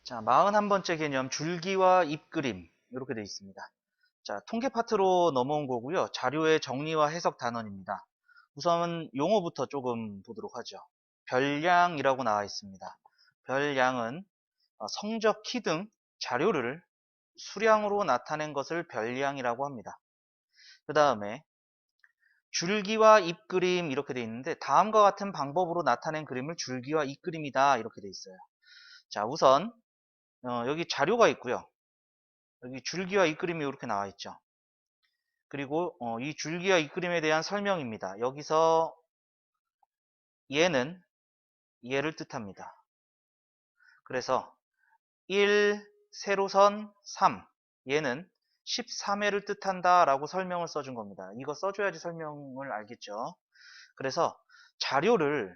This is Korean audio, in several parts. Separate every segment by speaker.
Speaker 1: 자, 41번째 개념 줄기와 잎그림 이렇게 되어 있습니다. 자, 통계 파트로 넘어온 거고요. 자료의 정리와 해석 단원입니다. 우선 용어부터 조금 보도록 하죠. 별량이라고 나와 있습니다. 별량은 성적, 키 등 자료를 수량으로 나타낸 것을 별량이라고 합니다. 그 다음에 줄기와 잎그림 이렇게 되어 있는데 다음과 같은 방법으로 나타낸 그림을 줄기와 잎그림이다 이렇게 되어 있어요. 자, 우선 여기 자료가 있고요. 여기 줄기와 잎그림이 이렇게 나와 있죠. 그리고 이 줄기와 잎그림에 대한 설명입니다. 여기서 얘는 얘를 뜻합니다. 그래서 1, 세로선 3, 얘는 13회를 뜻한다 라고 설명을 써준 겁니다. 이거 써줘야지 설명을 알겠죠. 그래서 자료를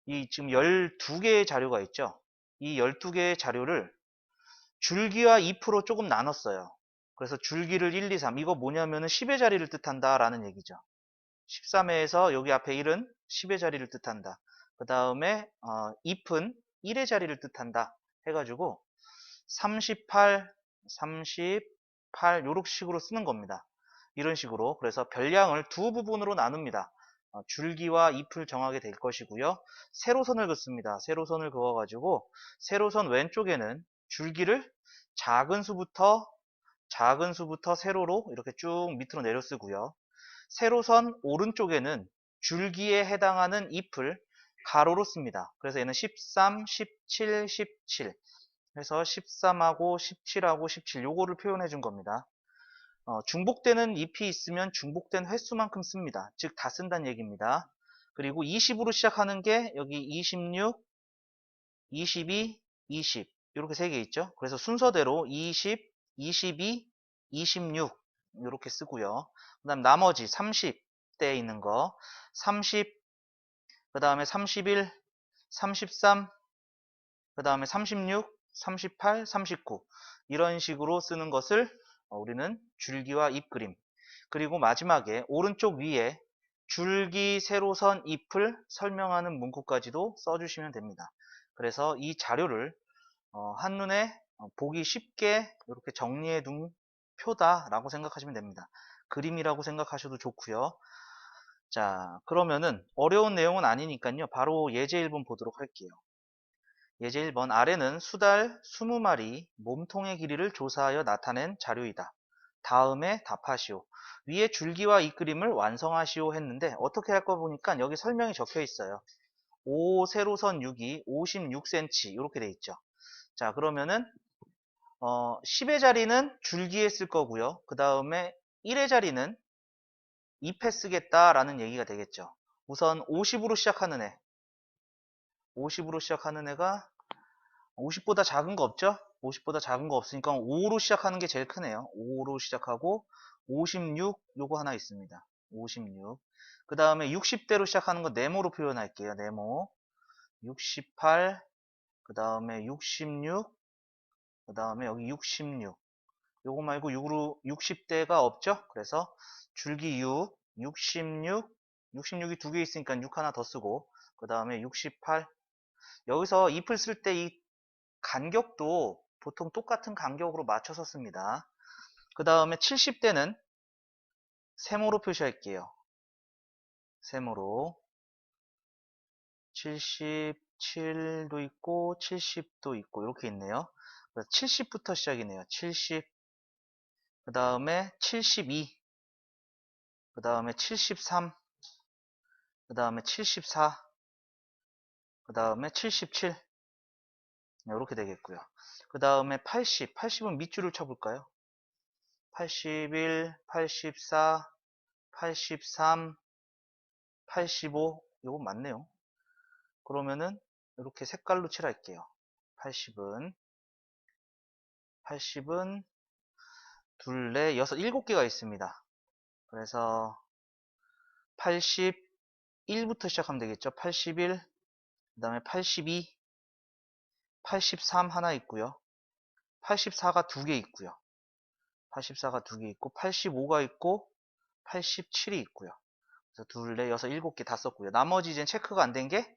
Speaker 1: 이 지금 12개의 자료가 있죠. 이 12개의 자료를 줄기와 잎으로 조금 나눴어요. 그래서 줄기를 1, 2, 3 이거 뭐냐면은 10의 자리를 뜻한다 라는 얘기죠. 13회에서 여기 앞에 1은 10의 자리를 뜻한다. 그 다음에 잎은 1의 자리를 뜻한다 해가지고 38, 38 요런 식으로 쓰는 겁니다. 이런 식으로. 그래서 별량을 두 부분으로 나눕니다. 줄기와 잎을 정하게 될 것이고요. 세로선을 긋습니다. 세로선을 그어가지고 세로선 왼쪽에는 줄기를 작은 수부터 세로로 이렇게 쭉 밑으로 내려 쓰고요. 세로선 오른쪽에는 줄기에 해당하는 잎을 가로로 씁니다. 그래서 얘는 13, 17, 17 해서 13하고 17하고 17 요거를 표현해 준 겁니다. 중복되는 잎이 있으면 중복된 횟수만큼 씁니다. 즉 다 쓴다는 얘기입니다. 그리고 20으로 시작하는 게 여기 26, 22, 20 이렇게 세 개 있죠. 그래서 순서대로 20, 22, 26 이렇게 쓰고요. 그 다음 나머지 30대에 있는 거 30, 그 다음에 31, 33, 그 다음에 36, 38, 39 이런 식으로 쓰는 것을 우리는 줄기와 잎그림, 그리고 마지막에 오른쪽 위에 줄기, 세로선, 잎을 설명하는 문구까지도 써주시면 됩니다. 그래서 이 자료를 한눈에 보기 쉽게 이렇게 정리해 둔 표다라고 생각하시면 됩니다. 그림이라고 생각하셔도 좋고요. 자, 그러면은 어려운 내용은 아니니까요. 바로 예제 1번 보도록 할게요. 예제 1번 아래는 수달 20마리 몸통의 길이를 조사하여 나타낸 자료이다. 다음에 답하시오. 위에 줄기와 이 그림을 완성하시오 했는데 어떻게 할 거 보니까 여기 설명이 적혀 있어요. 5 세로선 6이 56cm 이렇게 돼 있죠. 자, 그러면은 10의 자리는 줄기에 쓸 거고요. 그 다음에 1의 자리는 잎에 쓰겠다라는 얘기가 되겠죠. 우선 50으로 시작하는 애. 50으로 시작하는 애가 50보다 작은 거 없죠? 50보다 작은 거 없으니까 5로 시작하는 게 제일 크네요. 5로 시작하고 56 요거 하나 있습니다. 56. 그 다음에 60대로 시작하는 거 네모로 표현할게요. 네모. 68. 그 다음에 66. 그 다음에 여기 66. 요거 말고 6으로 60대가 없죠? 그래서 줄기 6, 66, 66이 두 개 있으니까 6 하나 더 쓰고 그 다음에 68. 여기서 잎을 쓸 때 이 간격도 보통 똑같은 간격으로 맞춰서 씁니다. 그 다음에 70대는 세모로 표시할게요. 세모로 77도 있고 70도 있고 이렇게 있네요. 그래서 70부터 시작이네요. 70, 그 다음에 72, 그 다음에 73, 그 다음에 74, 그 다음에 77 이렇게 되겠고요. 그 다음에 80, 80은 밑줄을 쳐볼까요? 81, 84, 83, 85 이거 맞네요. 그러면은 이렇게 색깔로 칠할게요. 80은 둘, 넷, 여섯, 7개가 있습니다. 그래서 81부터 시작하면 되겠죠. 81, 그 다음에 82, 83 하나 있고요. 84가 두 개 있고요. 84가 두 개 있고 85가 있고 87이 있고요. 그래서 둘, 넷, 여섯, 7개 다 썼고요. 나머지 이제 체크가 안 된 게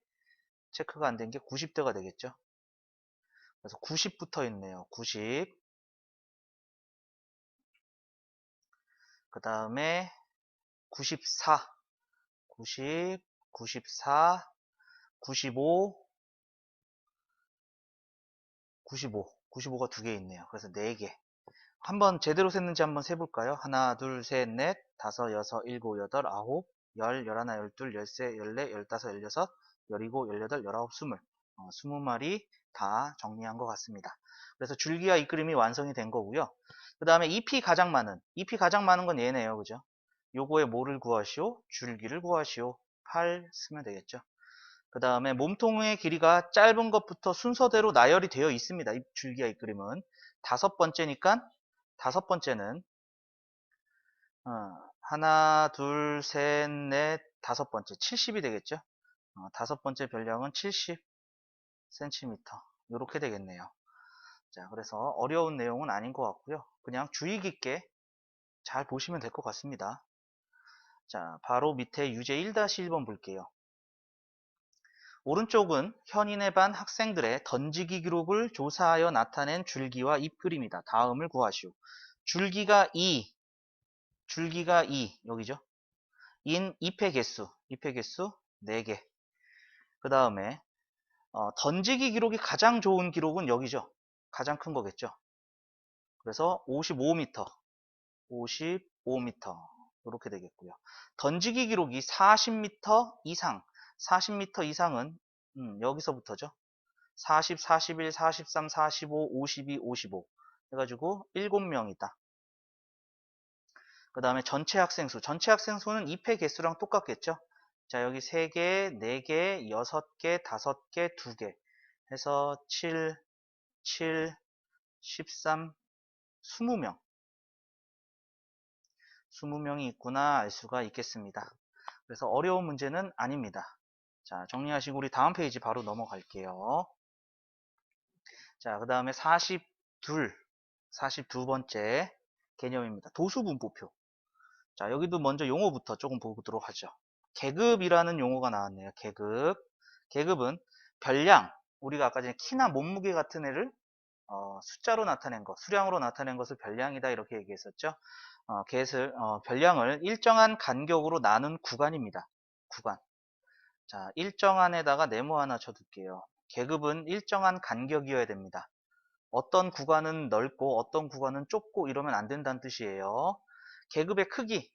Speaker 1: 체크가 안 된 게 90대가 되겠죠. 그래서 90 붙어 있네요. 90. 그 다음에 94, 90, 94, 95, 95, 95가 두 개 있네요. 그래서 4개. 한번 제대로 셌는지 한번 세볼까요? 하나, 둘, 셋, 넷, 다섯, 여섯, 일곱, 여덟, 아홉, 열, 열하나, 열둘, 열세, 열네, 열다섯, 열여섯, 열일곱, 열여덟, 열아홉, 스물. 20마리 다 정리한 것 같습니다. 그래서 줄기와 잎그림이 완성이 된 거고요. 그 다음에 잎이 가장 많은 건 얘네요. 그죠? 요거에 뭐를 구하시오? 줄기를 구하시오. 8 쓰면 되겠죠. 그 다음에 몸통의 길이가 짧은 것부터 순서대로 나열이 되어 있습니다. 이 줄기와 잎그림은. 다섯 번째니까 다섯 번째는 하나, 둘, 셋, 넷, 다섯 번째 70이 되겠죠. 다섯 번째 별량은 70cm 이렇게 되겠네요. 자, 그래서 어려운 내용은 아닌 것 같고요. 그냥 주의 깊게 잘 보시면 될 것 같습니다. 자, 바로 밑에 유제 1-1번 볼게요. 오른쪽은 현인의 반 학생들의 던지기 기록을 조사하여 나타낸 줄기와 잎 그림이다. 다음을 구하시오. 줄기가 2, 여기죠. 잎의 개수 4개. 그 다음에 던지기 기록이 가장 좋은 기록은 여기죠. 가장 큰 거겠죠. 그래서 55m, 55m 이렇게 되겠고요. 던지기 기록이 40m 이상, 40m 이상은 여기서부터죠. 40, 41, 43, 45, 52, 55 해가지고 7명이다. 그 다음에 전체 학생 수는 잎의 개수랑 똑같겠죠. 자, 여기 3개, 4개, 6개, 5개, 2개 해서 7, 13, 20명. 20명이 있구나 알 수가 있겠습니다. 그래서 어려운 문제는 아닙니다. 자, 정리하시고 우리 다음 페이지 바로 넘어갈게요. 자, 그 다음에 42번째 개념입니다. 도수분포표. 자, 여기도 먼저 용어부터 조금 보도록 하죠. 계급이라는 용어가 나왔네요. 계급은 별량, 우리가 아까 전에 키나 몸무게 같은 애를 숫자로 나타낸 것, 수량으로 나타낸 것을 별량이다 이렇게 얘기했었죠. 별량을 일정한 간격으로 나눈 구간입니다. 구간. 자, 일정한에다가 네모 하나 쳐둘게요. 계급은 일정한 간격이어야 됩니다. 어떤 구간은 넓고 어떤 구간은 좁고 이러면 안 된다는 뜻이에요. 계급의 크기,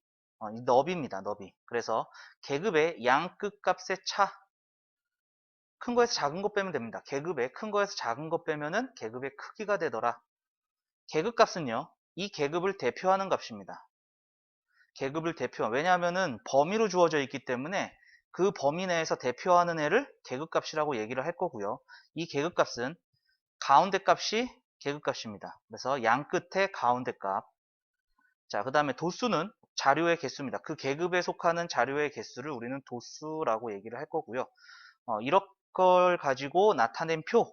Speaker 1: 이 너비입니다. 너비. 그래서 계급의 양 끝값의 차, 큰 거에서 작은 거 빼면 됩니다. 계급의 큰 거에서 작은 거 빼면은 계급의 크기가 되더라. 계급값은요, 이 계급을 대표하는 값입니다. 왜냐하면은 범위로 주어져 있기 때문에 그 범위 내에서 대표하는 애를 계급값이라고 얘기를 할 거고요. 이 계급값은 가운데 값이 계급값입니다. 그래서 양 끝에 가운데 값. 자, 그 다음에 도수는 자료의 개수입니다. 그 계급에 속하는 자료의 개수를 우리는 도수라고 얘기를 할 거고요. 이런 걸 가지고 나타낸 표,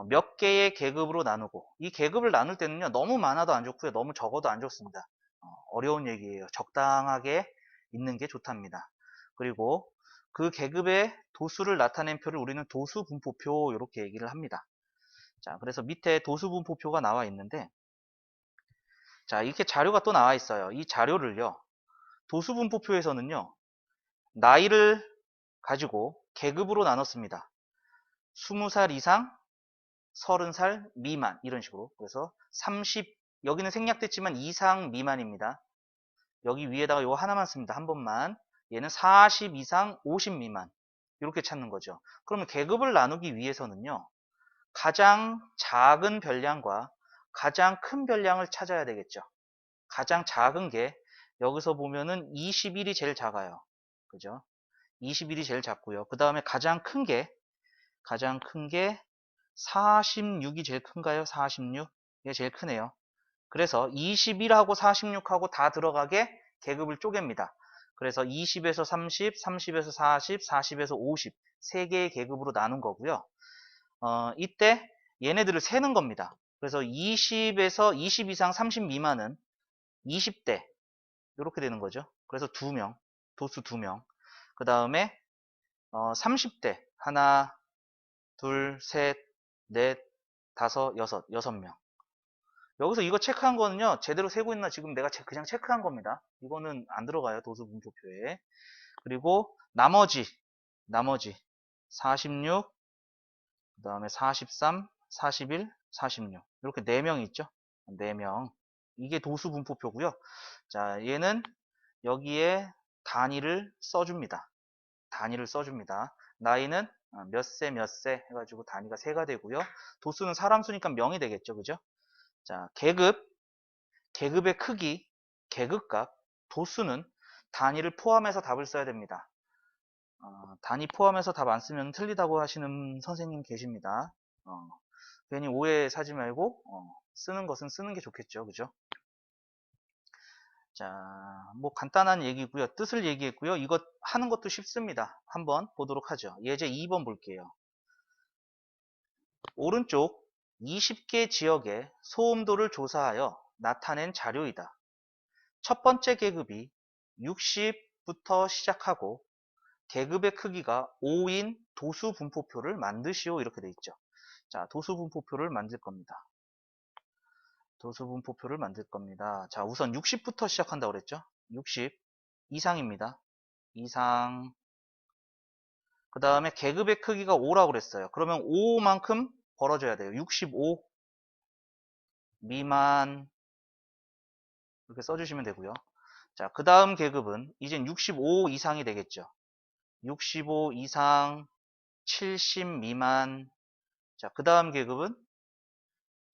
Speaker 1: 몇 개의 계급으로 나누고, 이 계급을 나눌 때는요, 너무 많아도 안 좋고요, 너무 적어도 안 좋습니다. 어려운 얘기예요. 적당하게 있는 게 좋답니다. 그리고 그 계급의 도수를 나타낸 표를 우리는 도수분포표 이렇게 얘기를 합니다. 자, 그래서 밑에 도수분포표가 나와 있는데, 자, 이렇게 자료가 또 나와 있어요. 이 자료를요, 도수분포표에서는요, 나이를 가지고 계급으로 나눴습니다. 20살 이상, 30살 미만 이런 식으로. 그래서 30, 여기는 생략됐지만 이상 미만입니다. 여기 위에다가 이거 하나만 씁니다. 한 번만. 얘는 40 이상 50 미만 이렇게 찾는 거죠. 그러면 계급을 나누기 위해서는요, 가장 작은 별량과 가장 큰 별량을 찾아야 되겠죠. 가장 작은 게 여기서 보면은 21이 제일 작아요. 그죠? 21이 제일 작고요. 그 다음에 가장 큰 게 46이 제일 큰가요? 46? 이게 제일 크네요. 그래서 21하고 46하고 다 들어가게 계급을 쪼갭니다. 그래서 20에서 30, 30에서 40, 40에서 50 3개의 계급으로 나눈 거고요. 이때 얘네들을 세는 겁니다. 그래서 20에서 20 이상 30 미만은 20대 이렇게 되는 거죠. 그래서 2명, 도수 2명. 그 다음에 30대 하나, 둘, 셋, 넷, 다섯, 여섯 명. 여기서 이거 체크한 거는요, 제대로 세고 있나 지금 내가 그냥 체크한 겁니다. 이거는 안 들어가요, 도수분포표에. 그리고 나머지 46, 그 다음에 43, 41, 46. 이렇게 4명이 있죠. 4명. 이게 도수분포표고요. 자, 얘는 여기에 단위를 써줍니다. 단위를 써줍니다. 나이는 몇 세 해가지고 단위가 세가 되고요. 도수는 사람 수니까 명이 되겠죠. 그죠? 자, 계급의 크기, 계급값, 도수는 단위를 포함해서 답을 써야 됩니다. 단위 포함해서 답 안 쓰면 틀리다고 하시는 선생님 계십니다. 괜히 오해 사지 말고 쓰는 것은 쓰는 게 좋겠죠. 그죠? 자, 뭐 간단한 얘기고요. 뜻을 얘기했고요. 이것 하는 것도 쉽습니다. 한번 보도록 하죠. 예제 2번 볼게요. 오른쪽 20개 지역의 소음도를 조사하여 나타낸 자료이다. 첫 번째 계급이 60부터 시작하고 계급의 크기가 5인 도수 분포표를 만드시오. 이렇게 돼 있죠. 자, 도수 분포표를 만들 겁니다. 도수 분포표를 만들 겁니다. 자, 우선 60부터 시작한다고 그랬죠. 60 이상입니다. 이상. 그 다음에 계급의 크기가 5라고 그랬어요. 그러면 5만큼 벌어져야 돼요. 65 미만 이렇게 써주시면 되고요. 자, 그 다음 계급은 이젠 65 이상이 되겠죠. 65 이상, 70 미만. 자, 그 다음 계급은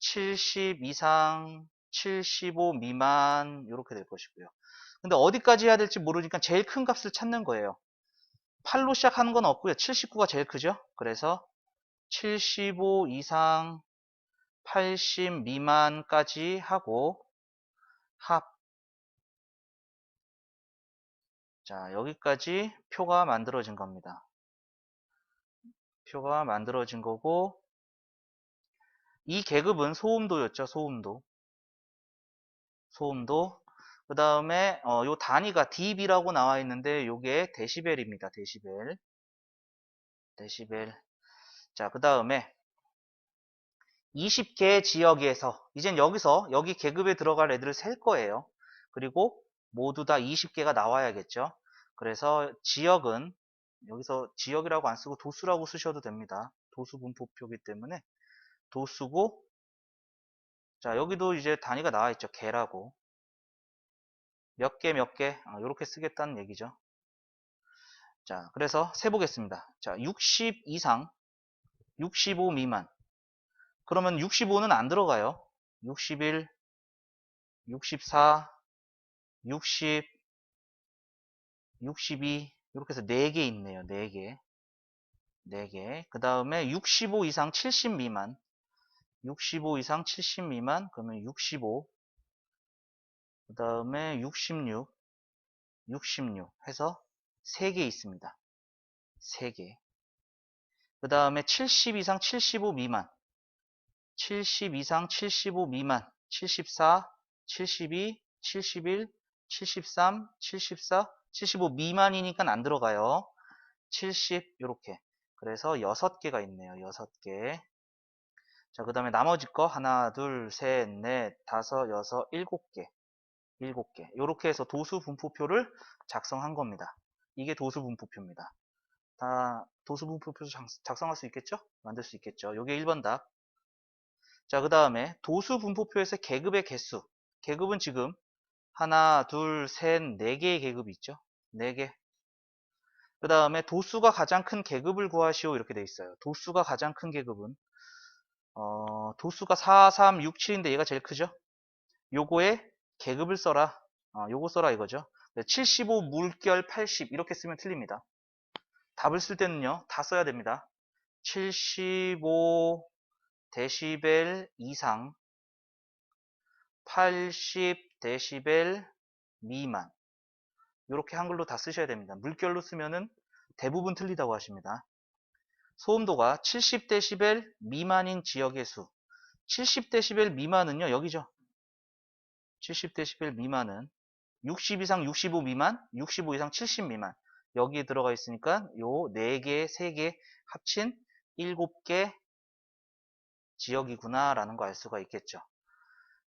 Speaker 1: 70 이상, 75 미만 이렇게 될 것이고요. 근데 어디까지 해야 될지 모르니까 제일 큰 값을 찾는 거예요. 8로 시작하는 건 없고요. 79가 제일 크죠. 그래서 75 이상, 80 미만까지 하고 합. 자, 여기까지 표가 만들어진 겁니다. 표가 만들어진 거고, 이 계급은 소음도였죠. 소음도. 그 다음에 요 단위가 dB라고 나와 있는데 요게 데시벨입니다. 데시벨. 자, 그 다음에 20개 지역에서 이젠 여기서 여기 계급에 들어갈 애들을 셀 거예요. 그리고 모두 다 20개가 나와야겠죠. 그래서 지역은 여기서 지역이라고 안 쓰고 도수라고 쓰셔도 됩니다. 도수 분포표이기 때문에 도수고, 자, 여기도 이제 단위가 나와 있죠. 개라고. 몇 개, 이렇게 쓰겠다는 얘기죠. 자, 그래서 세보겠습니다. 자, 60 이상, 65 미만. 그러면 65는 안 들어가요. 61, 64, 60, 62 이렇게 해서 4개 있네요. 4개. 4개. 그 다음에 65 이상 70 미만. 65 이상 70 미만. 그러면 65. 그 다음에 66, 66 해서 3개 있습니다. 3개. 그 다음에 70 이상 75 미만. 70 이상 75 미만. 74, 72, 71, 73, 74, 75 미만이니까 안 들어가요. 70 이렇게. 그래서 6개가 있네요. 6개. 자, 그 다음에 나머지 거 하나, 둘, 셋, 넷, 다섯, 여섯, 7개. 7개. 이렇게 해서 도수 분포표를 작성한 겁니다. 이게 도수 분포표입니다. 다 도수 분포표 작성할 수 있겠죠? 만들 수 있겠죠? 이게 1번 답. 자, 그 다음에 도수 분포표에서 계급의 개수. 계급은 지금 하나, 둘, 셋, 4개의 계급이 있죠? 4개. 그 다음에 도수가 가장 큰 계급을 구하시오. 이렇게 돼 있어요. 도수가 가장 큰 계급은 도수가 4, 3, 6, 7인데 얘가 제일 크죠? 요거에 계급을 써라. 요거 써라 이거죠. 75 물결 80 이렇게 쓰면 틀립니다. 답을 쓸 때는요. 다 써야 됩니다. 75 데시벨 이상 80 데시벨 미만 이렇게 한글로 다 쓰셔야 됩니다. 물결로 쓰면은 대부분 틀리다고 하십니다. 소음도가 70데시벨 미만인 지역의 수. 70데시벨 미만은요. 여기죠. 70데시벨 미만은 60 이상 65 미만, 65 이상 70 미만. 여기에 들어가 있으니까 요 4개, 3개 합친 7개 지역이구나 라는 거 알 수가 있겠죠.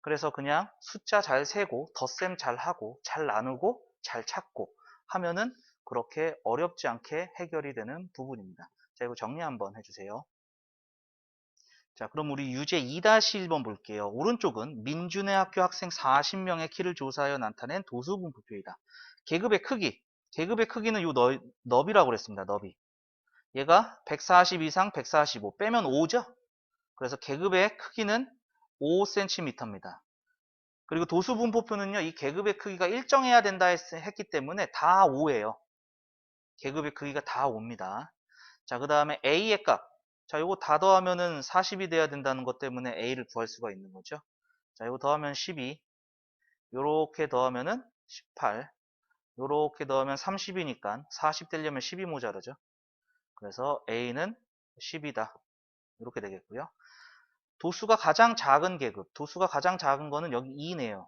Speaker 1: 그래서 그냥 숫자 잘 세고 덧셈 잘 하고 잘 나누고 잘 찾고 하면은 그렇게 어렵지 않게 해결이 되는 부분입니다. 자, 이거 정리 한번 해주세요. 자, 그럼 우리 유제 2-1번 볼게요. 오른쪽은 민준의 학교 학생 40명의 키를 조사하여 나타낸 도수분포표이다. 계급의 크기. 계급의 크기는 요 너비라고 그랬습니다. 너비. 얘가 140 이상 145 빼면 5죠? 그래서 계급의 크기는 5cm입니다. 그리고 도수분포표는요, 이 계급의 크기가 일정해야 된다 했기 때문에 다 5예요. 계급의 크기가 다 5입니다. 자, 그 다음에 A의 값. 자, 요거 다 더하면은 40이 돼야 된다는 것 때문에 A를 구할 수가 있는 거죠. 자, 요거 더하면 12. 요렇게 더하면은 18. 요렇게 더하면 30이니까 40 되려면 10이 모자라죠. 그래서 A는 10이다. 이렇게 되겠고요. 도수가 가장 작은 계급. 도수가 가장 작은 거는 여기 2네요.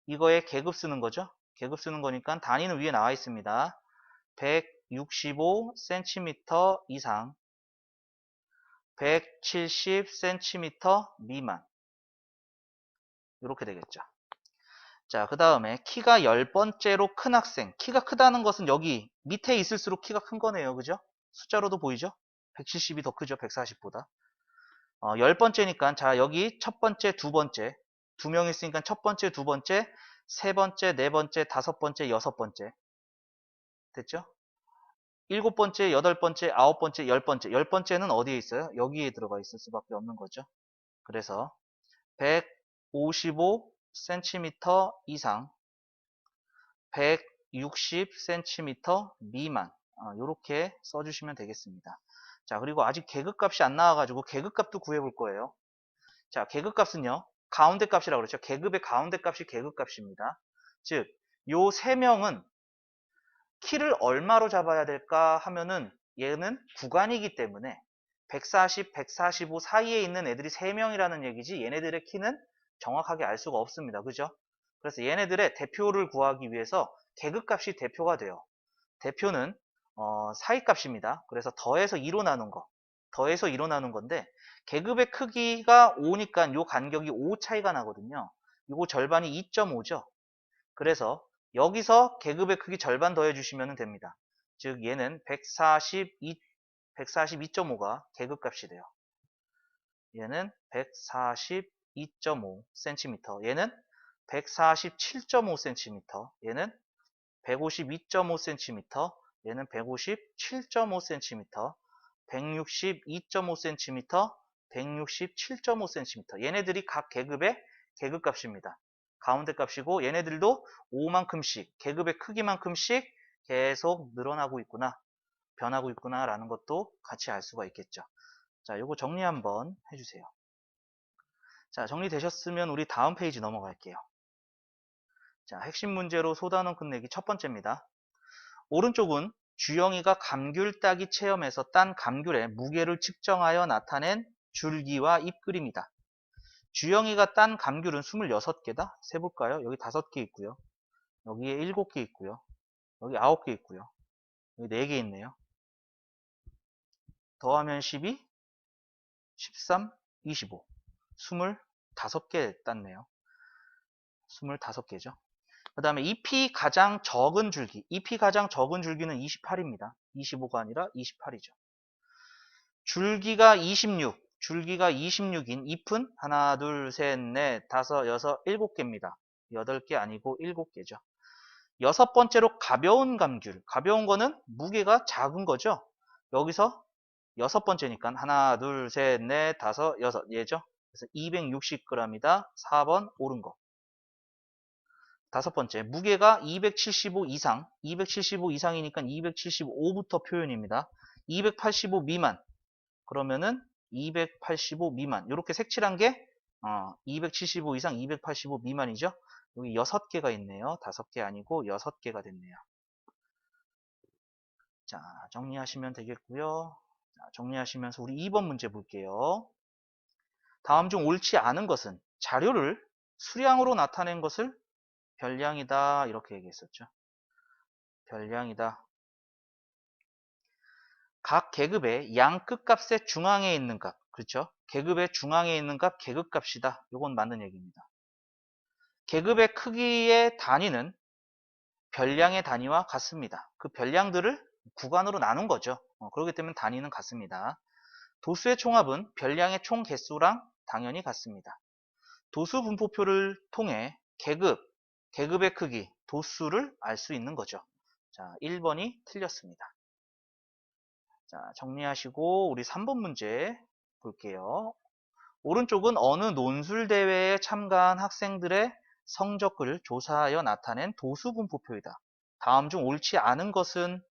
Speaker 1: 이거에 계급 쓰는 거죠. 계급 쓰는 거니까 단위는 위에 나와 있습니다. 165cm 이상, 170cm 미만. 이렇게 되겠죠. 자, 그 다음에 키가 10번째로 큰 학생. 키가 크다는 것은 여기 밑에 있을수록 키가 큰 거네요. 그죠? 숫자로도 보이죠? 170이 더 크죠. 140보다. 10번째니까 자, 여기 첫 번째, 두 번째. 2명 있으니까 첫 번째, 두 번째, 세 번째, 네 번째, 다섯 번째, 여섯 번째. 됐죠? 7번째, 8번째, 9번째, 10번째. 10번째는 어디에 있어요? 여기에 들어가 있을 수밖에 없는 거죠. 그래서 155cm 이상, 160cm 미만. 이렇게 써주시면 되겠습니다. 자, 그리고 아직 계급값이 안 나와가지고 계급값도 구해볼 거예요. 자, 계급값은요. 가운데 값이라고 그랬죠. 계급의 가운데 값이 계급값입니다. 즉, 요 3명은 키를 얼마로 잡아야 될까 하면은 얘는 구간이기 때문에 140, 145 사이에 있는 애들이 3명이라는 얘기지 얘네들의 키는 정확하게 알 수가 없습니다. 그죠? 그래서 얘네들의 대표를 구하기 위해서 계급값이 대표가 돼요. 대표는 사이값입니다. 그래서 더해서 2로 나눈 거. 더해서 2로 나눈 건데 계급의 크기가 5니까 요 간격이 5 차이가 나거든요. 요거 절반이 2.5죠. 그래서 여기서 계급의 크기 절반 더해주시면 됩니다. 즉 얘는 142.5가 계급값이 돼요. 얘는 142.5cm, 얘는 147.5cm, 얘는 152.5cm, 얘는 157.5cm, 162.5cm, 167.5cm. 얘네들이 각 계급의 계급값입니다. 가운데 값이고 얘네들도 5만큼씩 계급의 크기만큼씩 계속 늘어나고 있구나, 변하고 있구나 라는 것도 같이 알 수가 있겠죠. 자, 요거 정리 한번 해주세요. 자, 정리되셨으면 우리 다음 페이지 넘어갈게요. 자, 핵심 문제로 소단원 끝내기 첫 번째입니다. 오른쪽은 주영이가 감귤 따기 체험에서 딴 감귤의 무게를 측정하여 나타낸 줄기와 잎 그림이다. 주영이가 딴 감귤은 26개다. 세볼까요? 여기 5개 있고요. 여기에 7개 있고요. 여기 9개 있고요. 여기 4개 있네요. 더하면 12, 13, 25. 25개 땄네요. 25개죠. 그 다음에 잎이 가장 적은 줄기. 잎이 가장 적은 줄기는 28입니다. 25가 아니라 28이죠. 줄기가 26. 줄기가 26인 잎은 하나, 둘, 셋, 넷, 다섯, 여섯, 7개입니다. 8개 아니고 7개죠. 여섯 번째로 가벼운 감귤. 가벼운 거는 무게가 작은 거죠. 여기서 여섯 번째니까 하나, 둘, 셋, 넷, 다섯, 여섯 얘죠. 그래서 260g이다. 4번 옳은 거. 다섯 번째, 무게가 275 이상. 275 이상이니까 275부터 표현입니다. 285 미만. 그러면은 285 미만. 이렇게 색칠한 게 275 이상, 285 미만이죠. 여기 6개가 있네요. 5개 아니고 6개가 됐네요. 자, 정리하시면 되겠고요. 자, 정리하시면서 우리 2번 문제 볼게요. 다음 중 옳지 않은 것은 자료를 수량으로 나타낸 것을 별량이다 이렇게 얘기했었죠. 별량이다. 각 계급의 양 끝값의 중앙에 있는 값, 그렇죠? 계급의 중앙에 있는 값, 계급값이다. 이건 맞는 얘기입니다. 계급의 크기의 단위는 별량의 단위와 같습니다. 그 별량들을 구간으로 나눈 거죠. 그렇기 때문에 단위는 같습니다. 도수의 총합은 별량의 총 개수랑 당연히 같습니다. 도수 분포표를 통해 계급의 크기, 도수를 알 수 있는 거죠. 자, 1번이 틀렸습니다. 자, 정리하시고 우리 3번 문제 볼게요. 오른쪽은 어느 논술대회에 참가한 학생들의 성적을 조사하여 나타낸 도수분포표이다. 다음 중 옳지 않은 것은,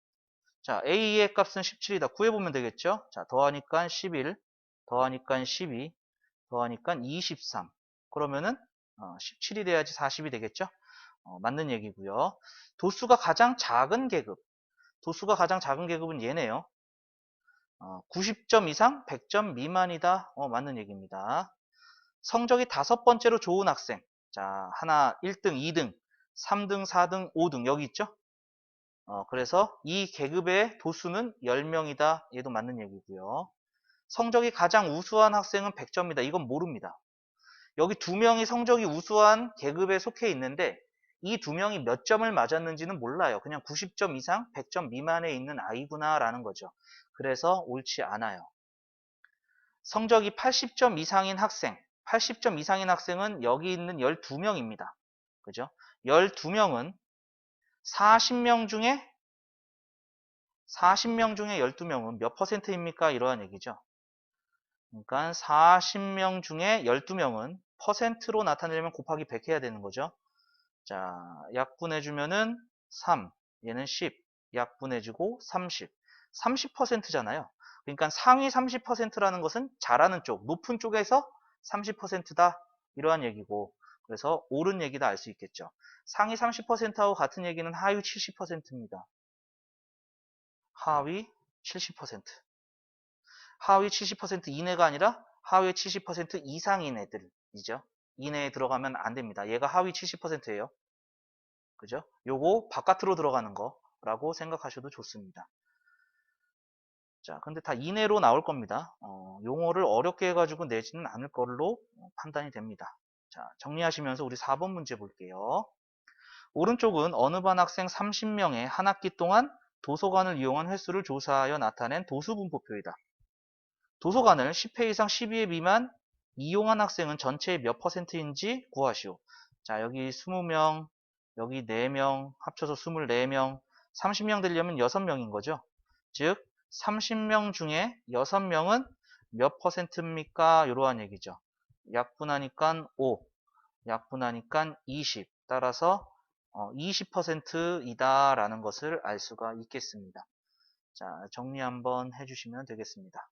Speaker 1: 자, A의 값은 17이다. 구해보면 되겠죠? 자, 더하니까 11, 더하니까 12, 더하니까 23. 그러면은 17이 돼야지 40이 되겠죠? 맞는 얘기고요. 도수가 가장 작은 계급. 도수가 가장 작은 계급은 얘네요. 90점 이상 100점 미만이다. 맞는 얘기입니다. 성적이 5번째로 좋은 학생. 자, 하나 1등, 2등, 3등, 4등, 5등 여기 있죠? 그래서 이 계급의 도수는 10명이다. 얘도 맞는 얘기고요. 성적이 가장 우수한 학생은 100점이다. 이건 모릅니다. 여기 2명이 성적이 우수한 계급에 속해 있는데 이 2명이 몇 점을 맞았는지는 몰라요. 그냥 90점 이상 100점 미만에 있는 아이구나 라는 거죠. 그래서 옳지 않아요. 성적이 80점 이상인 학생, 80점 이상인 학생은 여기 있는 12명입니다. 그죠? 12명은 40명 중에 12명은 몇 퍼센트입니까? 이러한 얘기죠. 그러니까 40명 중에 12명은 퍼센트로 나타내려면 곱하기 100 해야 되는 거죠. 자, 약분해주면은 3, 얘는 10, 약분해주고 30, 30%잖아요. 그러니까 상위 30%라는 것은 잘하는 쪽, 높은 쪽에서 30%다. 이러한 얘기고, 그래서 옳은 얘기다 알 수 있겠죠. 상위 30%하고 같은 얘기는 하위 70%입니다. 하위 70%. 하위 70% 이내가 아니라 하위 70% 이상인 애들이죠. 이내에 들어가면 안 됩니다. 얘가 하위 70%예요. 그죠? 요거 바깥으로 들어가는 거라고 생각하셔도 좋습니다. 자, 근데 다 이내로 나올 겁니다. 용어를 어렵게 해가지고 내지는 않을 걸로 판단이 됩니다. 자, 정리하시면서 우리 4번 문제 볼게요. 오른쪽은 어느 반 학생 30명의 한 학기 동안 도서관을 이용한 횟수를 조사하여 나타낸 도수분포표이다. 도서관을 10회 이상 12회 미만 이용한 학생은 전체의 몇 퍼센트인지 구하시오. 자, 여기 20명, 여기 4명, 합쳐서 24명, 30명 되려면 6명인 거죠. 즉, 30명 중에 6명은 몇 퍼센트입니까? 이러한 얘기죠. 약분하니까 5, 약분하니까 20. 따라서 20%이다 라는 것을 알 수가 있겠습니다. 자, 정리 한번 해주시면 되겠습니다.